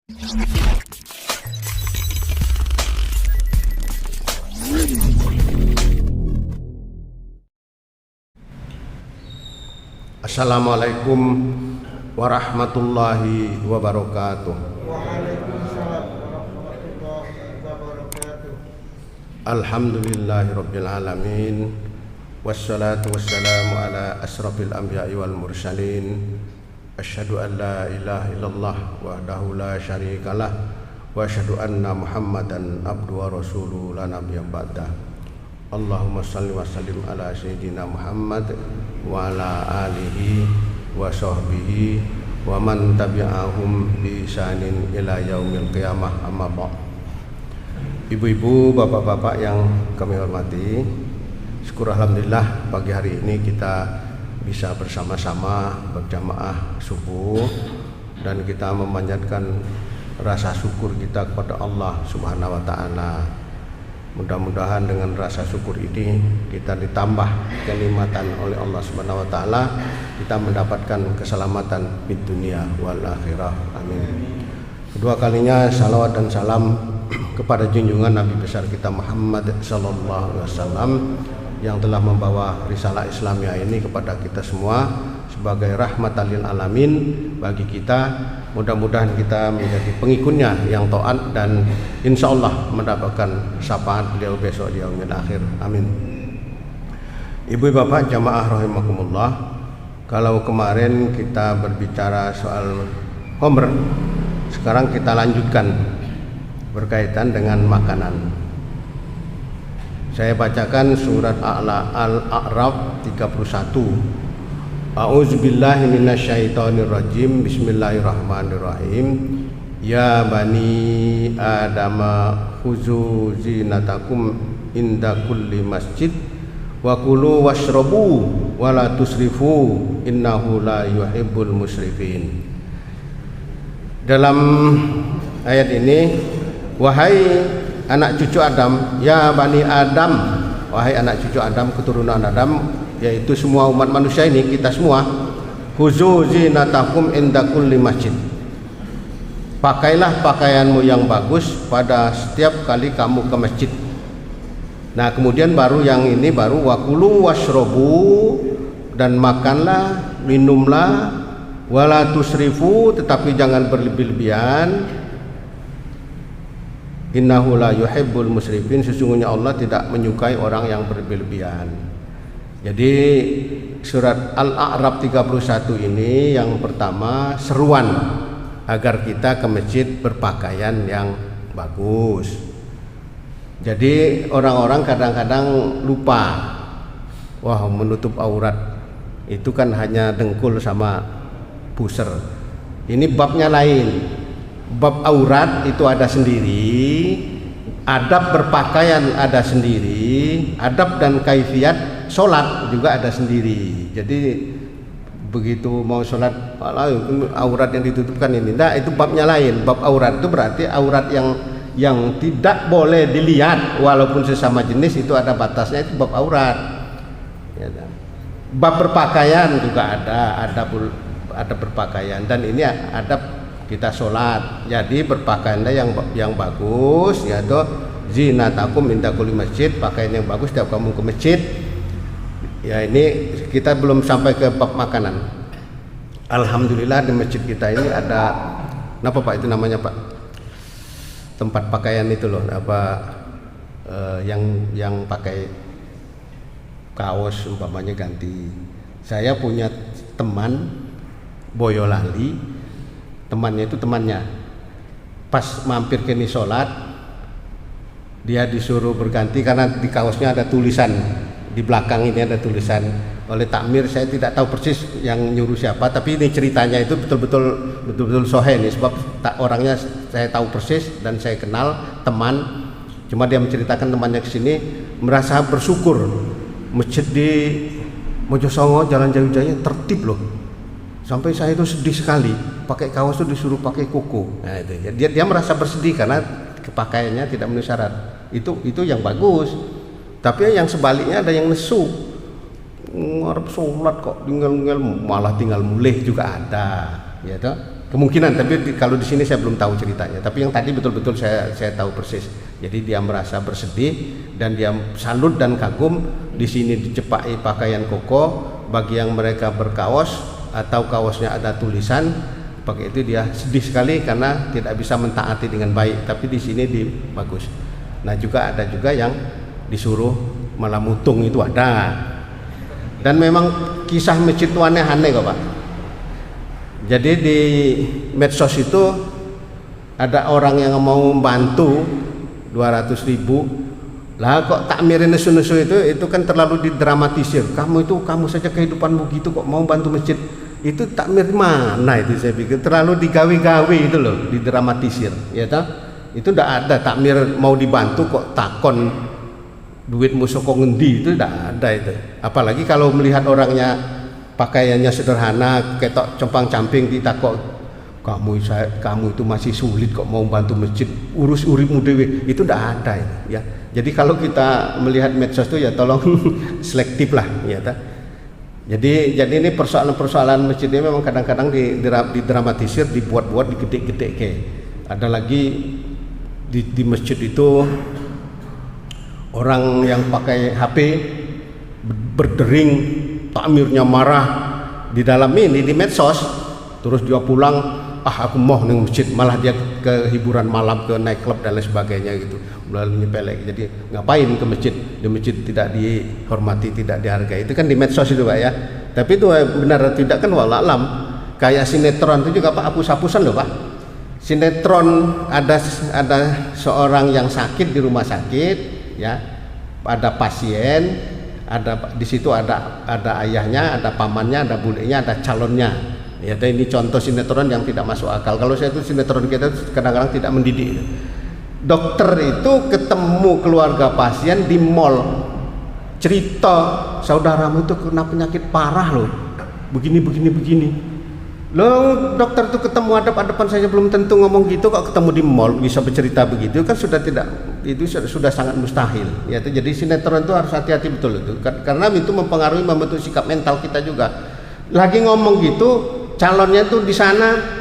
Assalamualaikum warahmatullahi wabarakatuh. Waalaikumsalam warahmatullahi wabarakatuh. Alhamdulillahirabbil alamin. Wassalatu wassalamu ala asrafil anbiya'i wal mursalin. Asyhadu an la ilaha illallah wahdahu la syarikalah wa asyhadu anna Muhammadan abduhu wa rasuluhu la nabiyya ba'dah. Allahumma shalli wa sallim ala sayyidina Muhammad wa ala alihi wa sahbihi wa man tabi'ahum bi ihsanin ila yaumil qiyamah, amma ba'd. Ibu-ibu, bapak-bapak yang kami hormati, syukur alhamdulillah pagi hari ini kita bisa bersama-sama berjamaah subuh dan kita memanjatkan rasa syukur kita kepada Allah Subhanahu wa taala. Mudah-mudahan dengan rasa syukur ini kita ditambah kenikmatan oleh Allah Subhanahu wa taala, kita mendapatkan keselamatan di dunia wal akhirah. Amin. Kedua kalinya salawat dan salam kepada junjungan Nabi besar kita Muhammad sallallahu alaihi wasallam yang telah membawa risalah Islamiyah ini kepada kita semua sebagai rahmatan lil alamin bagi kita. Mudah-mudahan kita menjadi pengikutnya yang taat dan insya Allah mendapatkan syafaat beliau besok di yaumil akhir. Amin. Ibu bapak jamaah rahimakumullah, kalau kemarin kita berbicara soal homer, sekarang kita lanjutkan berkaitan dengan makanan. Saya bacakan surat Al-A'raf 31. A'udzubillahi minasyaitonirrajim. Bismillahirrahmanirrahim. Ya bani adama khuzu zinatakum inda kulli masjid wa kulu washrabu wa la tusrifu innahu la yuhibbul musrifin. Dalam ayat ini, wahai anak cucu Adam, ya bani Adam, wahai anak cucu Adam, keturunan Adam, yaitu semua umat manusia ini, kita semua, khuzu zinatakum inda kulli masjid, pakailah pakaianmu yang bagus pada setiap kali kamu ke masjid. Nah kemudian baru yang ini baru wakulu washrobu, dan makanlah, minumlah, wala tusrifu, tetapi jangan berlebih-lebihan. Innahu la yuhibbul musrifin, sesungguhnya Allah tidak menyukai orang yang berlebih-lebihan. Jadi surat Al-A'raf 31 ini yang pertama seruan agar kita ke masjid berpakaian yang bagus. Jadi orang-orang kadang-kadang lupa, wah menutup aurat itu kan hanya dengkul sama pusar. Ini babnya lain. Bab aurat itu ada sendiri, adab berpakaian ada sendiri, adab dan kaifiat sholat juga ada sendiri. Jadi begitu mau sholat, aurat yang ditutupkan ini, nah itu babnya lain. Bab aurat itu berarti aurat yang tidak boleh dilihat walaupun sesama jenis, itu ada batasnya, itu bab aurat. Ya, bab berpakaian juga ada berpakaian, dan ini adab kita sholat. Jadi berpakaianlah yang bagus, yaitu zinatakum inda kulli masjid, pakaian yang bagus setiap kamu ke masjid. Ya ini kita belum sampai ke bab makanan. Alhamdulillah di masjid kita ini ada, apa Pak itu namanya Pak? Tempat pakaian itu loh, yang pakai kaos umpamanya ganti. Saya punya teman Boyolali, temannya itu temannya pas mampir ke ini sholat, dia disuruh berganti karena di kaosnya ada tulisan, di belakang ini ada tulisan oleh takmir. Saya tidak tahu persis yang nyuruh siapa, tapi ini ceritanya itu betul-betul sahih nih, sebab orangnya saya tahu persis dan saya kenal teman. Cuma dia menceritakan temannya kesini merasa bersyukur masjid di Mojosongo Jalan Jaya tertib loh, sampai saya itu sedih sekali, pakai kaos itu disuruh pakai kuku. Nah itu dia merasa bersedih karena pakaiannya tidak memenuhi syarat. Itu yang bagus. Tapi yang sebaliknya ada yang nesu, ngarep sholat kok tinggal malah tinggal mulih juga ada, ya toh. Kemungkinan, tapi kalau di sini saya belum tahu ceritanya. Tapi yang tadi betul-betul saya tahu persis. Jadi dia merasa bersedih dan dia salut dan kagum. Di sini dicepaki pakaian koko. Bagi yang mereka berkaos atau kaosnya ada tulisan, pakai itu dia sedih sekali karena tidak bisa mentaati dengan baik. Tapi di sini bagus. Nah juga ada juga yang disuruh malah mutung, itu ada. Dan memang kisah masjid itu aneh-aneh kok Pak. Jadi di medsos itu ada orang yang mau bantu 200.000, lah kok takmirin nesu-nesu itu kan terlalu didramatisir. Kamu saja kehidupanmu gitu kok mau bantu masjid, itu takmir mana itu, saya pikir terlalu digawe-gawe itu loh, didramatisir ya toh. Itu ndak ada takmir mau dibantu kok takon duitmu soko ngendi, itu ndak ada itu. Apalagi kalau melihat orangnya pakaiannya sederhana, ketok compang-camping, ditakok kamu itu masih sulit kok mau bantu masjid, urus uripmu dewe, itu ndak ada itu ya. Jadi kalau kita melihat medsos itu ya tolong selektif lah ya ta. Jadi ini persoalan masjid ini memang kadang-kadang didramatisir, dibuat-buat, digede-gede ke. Ada lagi di masjid itu orang yang pakai HP berdering, takmirnya marah di dalam ini di medsos, terus dia pulang, aku mau nih masjid, malah dia ke hiburan malam, ke night club dan lain sebagainya gitu, melalui pelek. Jadi ngapain ke masjid? Di masjid tidak dihormati, tidak dihargai. Itu kan di medsos itu Pak ya. Tapi itu benar tidak kan wallah alam. Kayak sinetron itu juga Pak, hapus-hapusan loh Pak. Sinetron ada seorang yang sakit di rumah sakit ya, ada pasien, ada di situ ada ayahnya, ada pamannya, ada budenya, ada calonnya. Ya, ini contoh sinetron yang tidak masuk akal. Kalau saya itu sinetron kita kadang-kadang tidak mendidik. Dokter itu ketemu keluarga pasien di mall, cerita saudaramu itu kena penyakit parah loh, begini. Loh, dokter itu ketemu hadap-hadapan saja belum tentu ngomong gitu, kok ketemu di mall bisa bercerita begitu, kan sudah tidak, itu sudah sangat mustahil ya. Jadi sinetron itu harus hati-hati betul itu, karena itu membentuk sikap mental kita juga. Lagi ngomong gitu, calonnya tuh di sana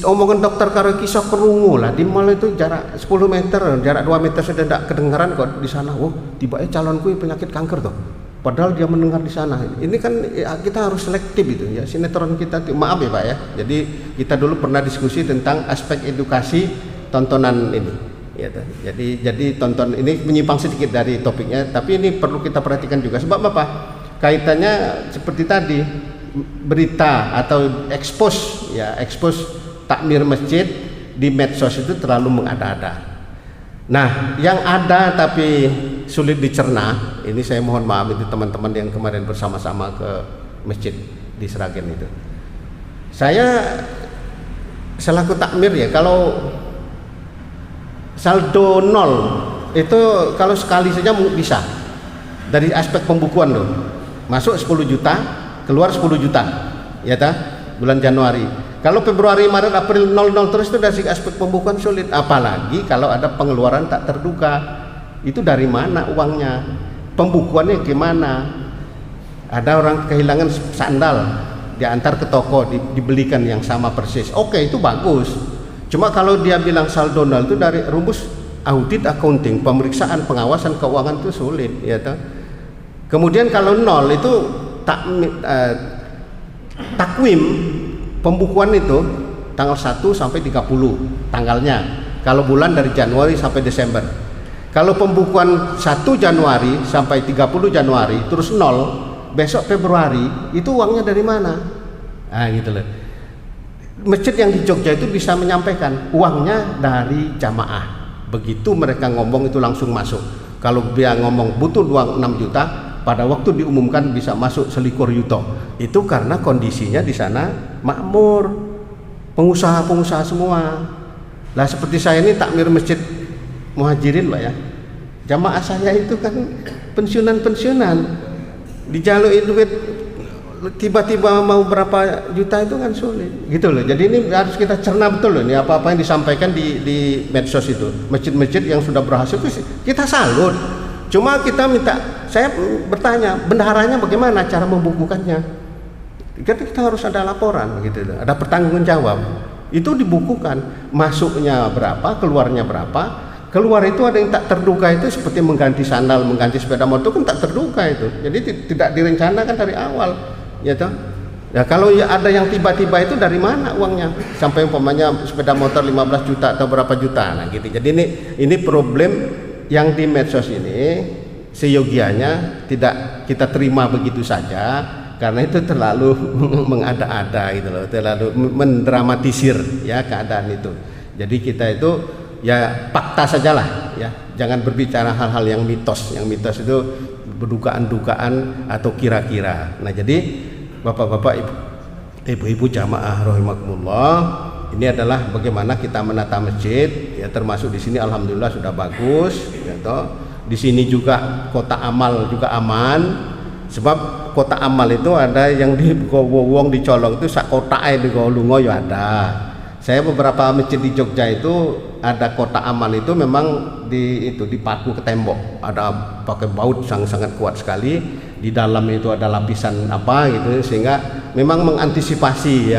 omongan dokter karo kisah kerungu lah, di mall itu jarak 10 meter, jarak 2 meter sudah tidak kedengaran kok di sana. Tiba-tiba calonku penyakit kanker tuh, padahal dia mendengar di sana. Ini kan ya, kita harus selektif itu ya, sinetron kita. Maaf ya Pak ya. Jadi kita dulu pernah diskusi tentang aspek edukasi tontonan ini ya. Jadi tonton ini menyimpang sedikit dari topiknya, tapi ini perlu kita perhatikan juga. Sebab apa? Kaitannya seperti tadi, berita atau expose takmir masjid di medsos itu terlalu mengada-ada. Nah, yang ada tapi sulit dicerna, ini saya mohon maaf itu teman-teman yang kemarin bersama-sama ke masjid di Sragen itu. Saya selaku takmir ya, kalau saldo 0 itu kalau sekali saja bisa dari aspek pembukuan loh. Masuk 10 juta, keluar 10 juta. Ya ta? Bulan Januari. Kalau Februari, Maret, April 00 terus itu dari aspek pembukuan sulit, apalagi kalau ada pengeluaran tak terduga. Itu dari mana uangnya? Pembukuannya gimana? Ada orang kehilangan sandal, diantar ke toko, dibelikan yang sama persis. Oke, itu bagus. Cuma kalau dia bilang saldo 0 itu dari rumus audit accounting, pemeriksaan pengawasan keuangan itu sulit, ya toh. Kemudian kalau 0 itu takwim pembukuan itu tanggal 1 sampai 30 tanggalnya. Kalau bulan dari Januari sampai Desember. Kalau pembukuan 1 Januari sampai 30 Januari terus 0, besok Februari, itu uangnya dari mana? Nah gitu loh. Masjid yang di Jogja itu bisa menyampaikan uangnya dari jamaah. Begitu mereka ngomong itu langsung masuk. Kalau dia ngomong butuh uang 6 juta, pada waktu diumumkan bisa masuk selikur yuto. Itu karena kondisinya di sana makmur, pengusaha-pengusaha semua. Lah seperti saya ini takmir masjid Muhajirin Pak ya, jamaah saya itu kan pensiunan dijaluin duit tiba-tiba mau berapa juta itu kan sulit gitu loh. Jadi ini harus kita cerna betul loh, ini apa-apa yang disampaikan di medsos itu. Masjid-masjid yang sudah berhasil itu kita salut. Cuma kita minta, saya bertanya, bendaharanya bagaimana cara membukukannya? Kita harus ada laporan gitu, ada pertanggung jawab. Itu dibukukan, masuknya berapa, keluarnya berapa. Keluar itu ada yang tak terduga, itu seperti mengganti sandal, mengganti sepeda motor kan tak terduga itu. Jadi tidak direncanakan dari awal, ya toh. Ya kalau ya ada yang tiba-tiba itu dari mana uangnya? Sampai umpamanya sepeda motor 15 juta atau berapa juta, nah gitu. Jadi ini problem yang di medsos ini seyogianya tidak kita terima begitu saja, karena itu terlalu mengada-ada gitu loh, terlalu mendramatisir ya keadaan itu. Jadi kita itu ya fakta sajalah ya, jangan berbicara hal-hal yang mitos. Yang mitos itu berdugaan-dugaan atau kira-kira. Nah jadi Bapak-bapak, ibu-ibu jamaah rahimakumullah, ini adalah bagaimana kita menata masjid ya, termasuk di sini alhamdulillah sudah bagus ya toh. Di sini juga kotak amal juga aman, sebab kotak amal itu ada yang di Gowong dicolong itu sak kotak di Golungo ya ada. Saya beberapa masjid di Jogja itu ada kotak amal itu memang dipaku ke tembok, ada pakai baut sangat kuat sekali. Di dalam itu ada lapisan apa gitu, sehingga memang mengantisipasi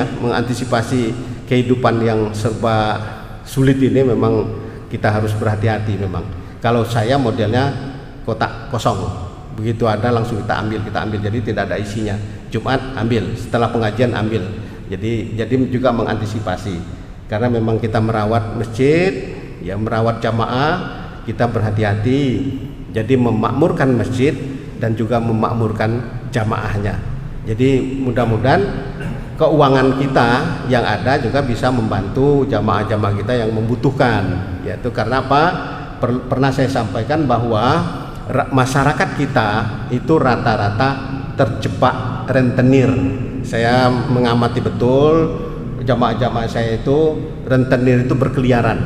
kehidupan yang serba sulit ini. Memang kita harus berhati-hati. Memang kalau saya modelnya kotak kosong, begitu ada langsung kita ambil, jadi tidak ada isinya. Jumat ambil, setelah pengajian ambil. Jadi juga mengantisipasi, karena memang kita merawat masjid ya, merawat jamaah, kita berhati-hati. Jadi memakmurkan masjid dan juga memakmurkan jamaahnya. Jadi mudah-mudahan keuangan kita yang ada juga bisa membantu jamaah-jamaah kita yang membutuhkan. Yaitu karena apa? Pernah saya sampaikan bahwa masyarakat kita itu rata-rata terjebak rentenir. Saya mengamati betul jamaah-jamaah saya itu rentenir itu berkeliaran,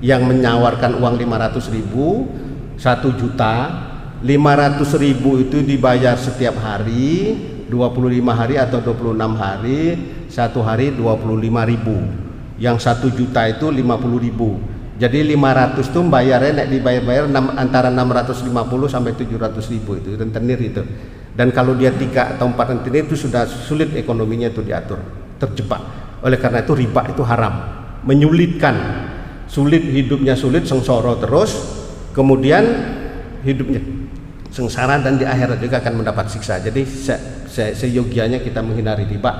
yang menyawarkan uang 500.000, 1 juta. 500.000 itu dibayar setiap hari 25 hari atau 26 hari, satu hari 25.000. Yang 1 juta itu 50.000. Jadi 500 itu bayarnya dibayar antara 650 sampai 700.000 itu rentenir itu. Dan kalau dia 3 atau 4 rentenir itu sudah sulit ekonominya itu diatur, terjebak. Oleh karena itu riba itu haram, menyulitkan, sulit hidupnya, sulit sengsara terus, kemudian hidupnya sengsara dan di akhirat juga akan mendapat siksa. Jadi seyogianya kita menghindari riba,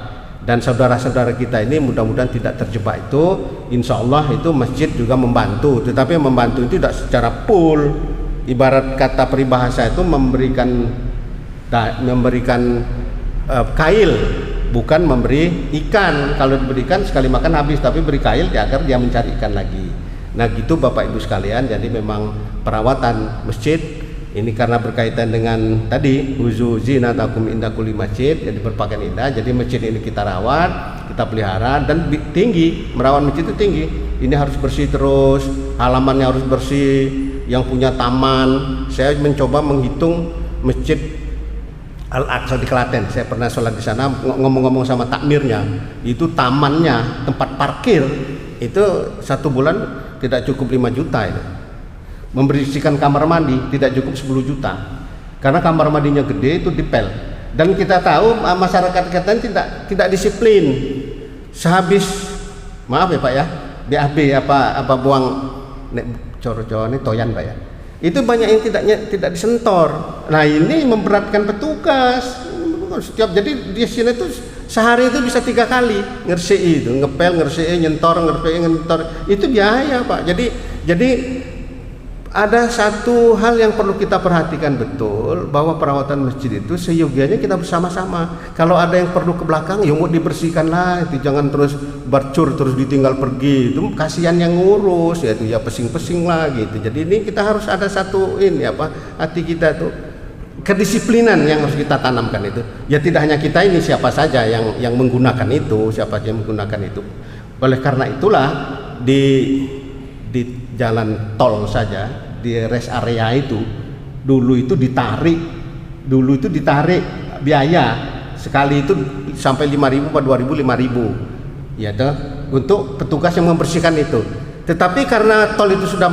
dan saudara-saudara kita ini mudah-mudahan tidak terjebak itu. Insya Allah itu masjid juga membantu, tetapi membantu itu tidak secara full. Ibarat kata peribahasa itu memberikan kail, bukan memberi ikan. Kalau diberikan sekali makan habis, tapi beri kail agar dia mencari ikan lagi. Nah gitu Bapak Ibu sekalian. Jadi memang perawatan masjid ini karena berkaitan dengan tadi huzu zinatakum inda kulli masjid, jadi berpakaian indah. Jadi masjid ini kita rawat, kita pelihara, dan tinggi, merawat masjid itu tinggi. Ini harus bersih terus, halamannya harus bersih. Yang punya taman, saya mencoba menghitung masjid Al-Aqsa di Klaten. Saya pernah sholat di sana, ngomong-ngomong sama takmirnya, itu tamannya, tempat parkir itu 1 bulan tidak cukup 5 juta itu. Membersihkan kamar mandi tidak cukup 10 juta, karena kamar mandinya gede itu dipel. Dan kita tahu masyarakat kita tidak disiplin. Sehabis, maaf ya Pak ya, BAB apa buang coro-coro ini toyan Pak ya, itu banyak yang tidak disentor. Nah ini memberatkan petugas setiap. Jadi di sini tuh sehari itu bisa 3 kali ngersei itu, ngepel, ngersei, nyentor, itu biaya Pak. Jadi ada satu hal yang perlu kita perhatikan betul, bahwa perawatan masjid itu seyogianya kita bersama-sama. Kalau ada yang perlu ke belakang, ya mau dibersihkan lah, itu jangan terus bercur terus ditinggal pergi, itu kasihan yang ngurus, ya itu ya pesing-pesing lah gitu. Jadi ini kita harus ada satu hati kita tuh, kedisiplinan yang harus kita tanamkan itu. Ya tidak hanya kita ini, siapa saja yang menggunakan itu, Oleh karena itulah di jalan tol saja, di rest area itu dulu itu ditarik biaya sekali itu sampai 5.000 atau 2.000, 5.000 ya toh, untuk petugas yang membersihkan itu. Tetapi karena tol itu sudah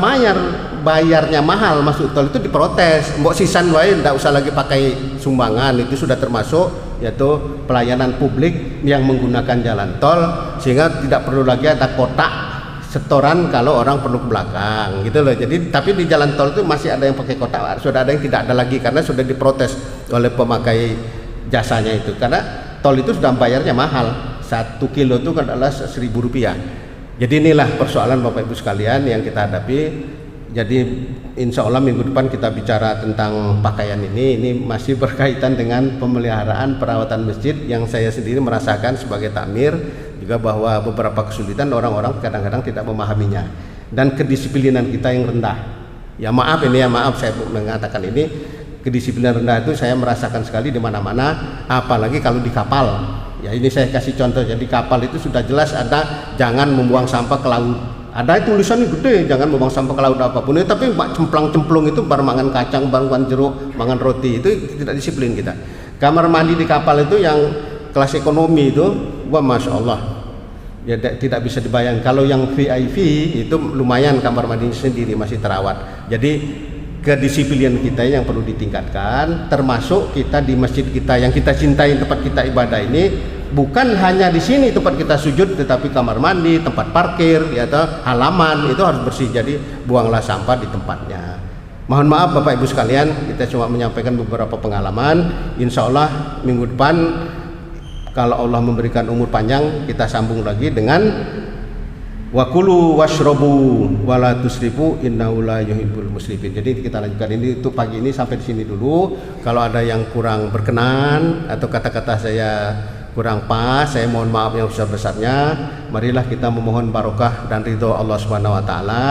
bayarnya mahal, masuk tol itu diprotes, mbok sisan wae ndak usah lagi pakai sumbangan, itu sudah termasuk yaitu pelayanan publik yang menggunakan jalan tol, sehingga tidak perlu lagi ada kotak setoran kalau orang perlu ke belakang gitu loh. Jadi tapi di jalan tol itu masih ada yang pakai kotak, sudah ada yang tidak ada lagi karena sudah diprotes oleh pemakai jasanya itu, karena tol itu sudah bayarnya mahal, 1 kilo itu adalah Rp1.000. Jadi inilah persoalan Bapak Ibu sekalian yang kita hadapi. Jadi insya Allah minggu depan kita bicara tentang pakaian ini masih berkaitan dengan pemeliharaan perawatan masjid yang saya sendiri merasakan sebagai takmir juga, bahwa beberapa kesulitan orang-orang kadang-kadang tidak memahaminya, dan kedisiplinan kita yang rendah. Ya maaf saya mengatakan ini, kedisiplinan rendah itu saya merasakan sekali di mana-mana, apalagi kalau di kapal. Ya ini saya kasih contoh, jadi kapal itu sudah jelas ada jangan membuang sampah ke laut. Ada tulisannya gede, jangan membuang sampah ke laut apapun. Tapi cemplang-cemplung itu baru mangan kacang, baru mangan jeruk, mangan roti, itu tidak disiplin kita. Kamar mandi di kapal itu yang kelas ekonomi itu, wah masya Allah, ya tidak bisa dibayang. Kalau yang VIP itu lumayan, kamar mandi sendiri masih terawat. Jadi kedisiplinan kita yang perlu ditingkatkan, termasuk kita di masjid kita yang kita cintai, tempat kita ibadah ini. Bukan hanya di sini tempat kita sujud, tetapi kamar mandi, tempat parkir, ya, atau halaman itu harus bersih. Jadi buanglah sampah di tempatnya. Mohon maaf Bapak Ibu sekalian, kita cuma menyampaikan beberapa pengalaman. Insya Allah minggu depan kalau Allah memberikan umur panjang, kita sambung lagi dengan wakulu washrobu wala tusrifu innahu la yuhibbul musrifin. Jadi kita lanjutkan ini untuk pagi ini sampai di sini dulu. Kalau ada yang kurang berkenan atau kata-kata saya kurang pas, saya mohon maaf yang besar-besarnya. Marilah kita memohon barokah dan ridho Allah Subhanahu wa taala,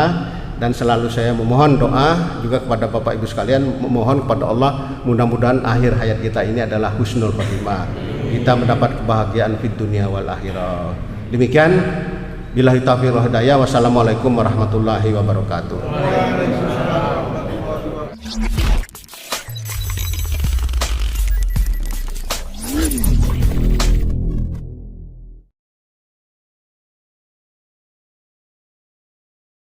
dan selalu saya memohon doa juga kepada Bapak Ibu sekalian, memohon kepada Allah mudah-mudahan akhir hayat kita ini adalah husnul khotimah. Kita mendapat kebahagiaan fid dunia wal akhirah. Demikian, billahi taufiq wal hidayah. Wassalamualaikum warahmatullahi wabarakatuh.